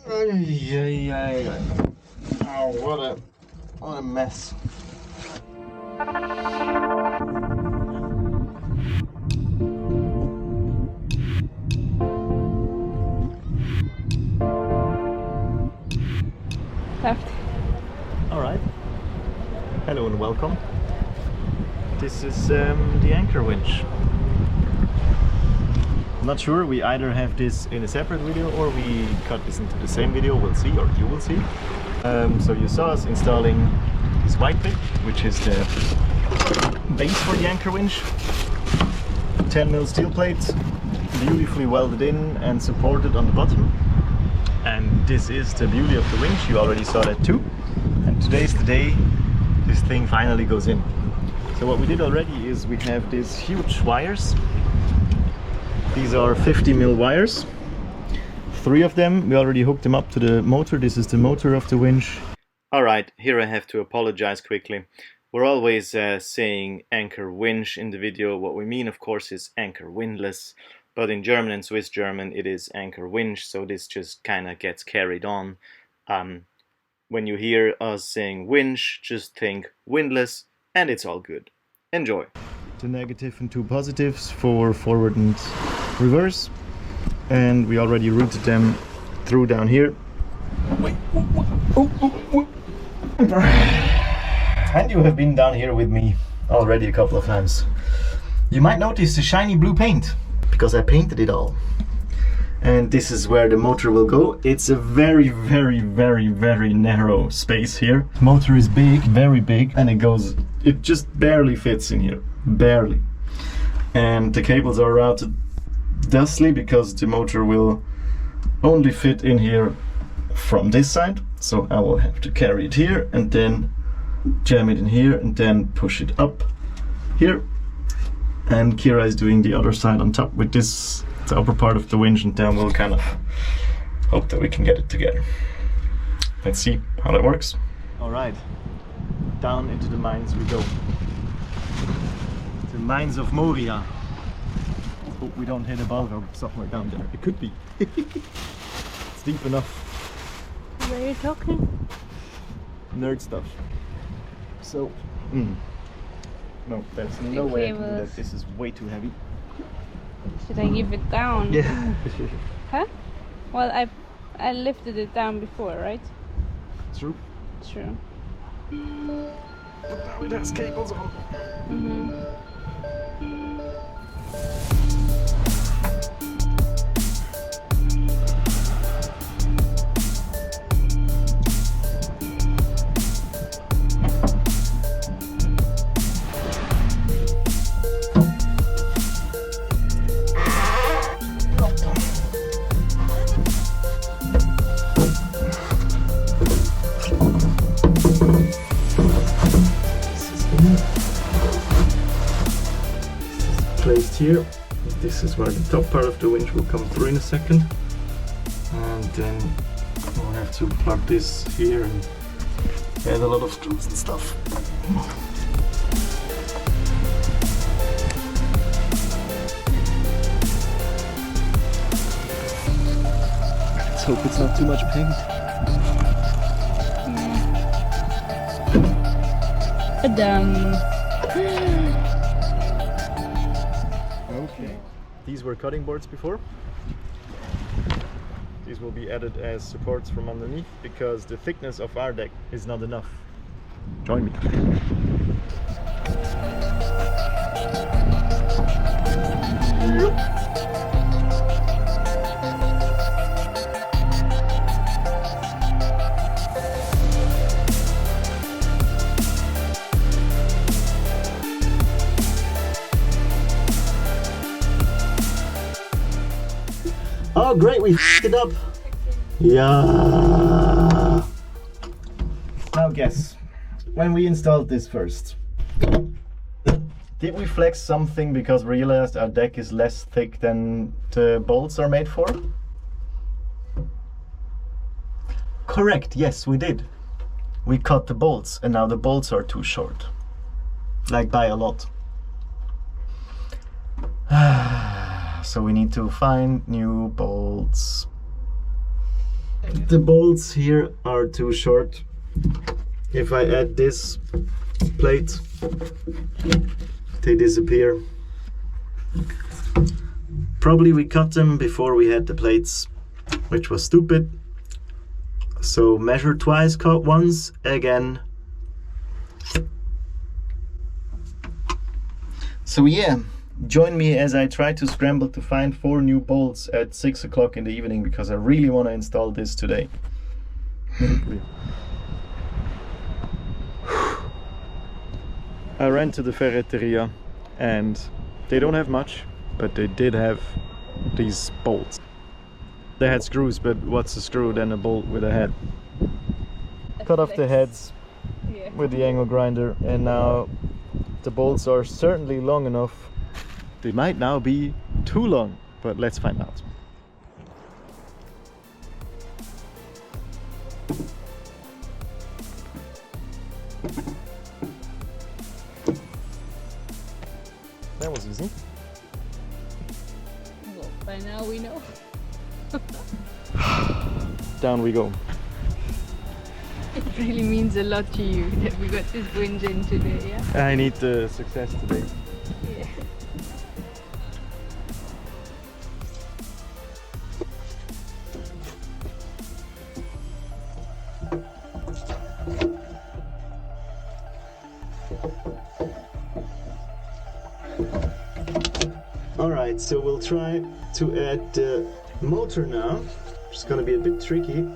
Ay, ay, ay. Oh, what a mess. Left. All right. Hello and welcome. This is the anchor winch. Not sure, we either have this in a separate video or we cut this into the same video, we'll see, or you will see. So you saw us installing this white bit, which is the base for the anchor winch. 10mm steel plates, beautifully welded in and supported on the bottom. And this is the beauty of the winch, you already saw that too. And today's the day this thing finally goes in. So what we did already is we have these huge wires. These are 50mm wires. 3 of them, we already hooked them up to the motor. This is the motor of the winch. Alright, here I have to apologize quickly. We're always saying anchor winch in the video. What we mean, of course, is anchor windlass. But in German and Swiss German it is anchor winch, so this just kinda gets carried on. When you hear us saying winch, just think windlass and it's all good. Enjoy. 2 negative and 2 positives for forward and reverse, and we already routed them through down here. Wait. And you have been down here with me already a couple of times. You might notice the shiny blue paint, because I painted it all. And this is where the motor will go. It's a very, very, very, very narrow space here. The motor is big, very big, and it just barely fits in here, barely. And the cables are routed thusly because the motor will only fit in here from this side. So I will have to carry it here and then jam it in here and then push it up here. And Kira is doing the other side on top with this, the upper part of the winch, and then we'll kind of hope that we can get it together. Let's see how that works. All right, down into the mines we go. The mines of Moria. Hope we don't hit a bulb or somewhere down there. It could be. It's deep enough. Where are you talking? Nerd stuff. So, no, there's no way I can do that. This is way too heavy. Should I give it down? Yeah. Huh? Well, I lifted it down before, right? True. True. Now it has cables on. Placed here. This is where the top part of the winch will come through in a second, and then we'll have to plug this here and add a lot of screws and stuff. Let's hope it's not too much paint. Okay, these were cutting boards before. These will be added as supports from underneath because the thickness of our deck is not enough. Join me. Oh great, we f***ed it up! Yeah! Now guess, when we installed this first, did we flex something because we realized our deck is less thick than the bolts are made for? Correct, yes we did. We cut the bolts and now the bolts are too short. Like by a lot. So we need to find new bolts. The bolts here are too short. If I add this plate, they disappear. Probably we cut them before we had the plates, which was stupid. So measure twice, cut once, again. So yeah, join me as I try to scramble to find 4 new bolts at 6 o'clock in the evening, because I really want to install this today. I ran to the ferreteria and they don't have much, but they did have these bolts. They had screws, but what's a screw than a bolt with a head? Cut off the heads with the angle grinder, and now the bolts are certainly long enough. They might now be too long, but let's find out. That was easy. Well, by now we know. Down we go. It really means a lot to you that we got this winch in today, yeah? I need the success today. Yeah. Alright, so we'll try to add the motor now. It's gonna be a bit tricky.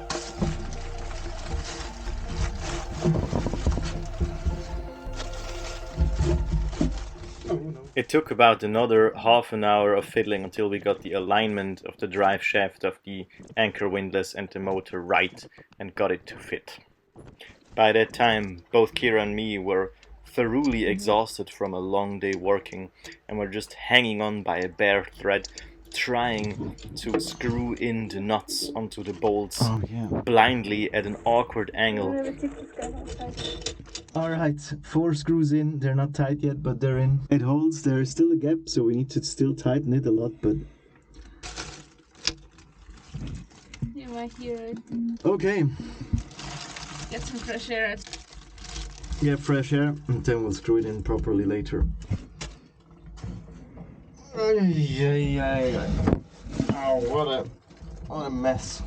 It took about another half an hour of fiddling until we got the alignment of the drive shaft of the anchor windlass and the motor right and got it to fit. By that time, both Kira and me were thoroughly exhausted from a long day working, and were just hanging on by a bare thread, trying to screw in the nuts onto the bolts blindly at an awkward angle. Alright, 4 screws in, they're not tight yet, but they're in. It holds, there is still a gap, so we need to still tighten it a lot, but... You might hear it. Okay. Get some fresh air. Yeah, fresh air, and then we'll screw it in properly later. Oh, what a mess.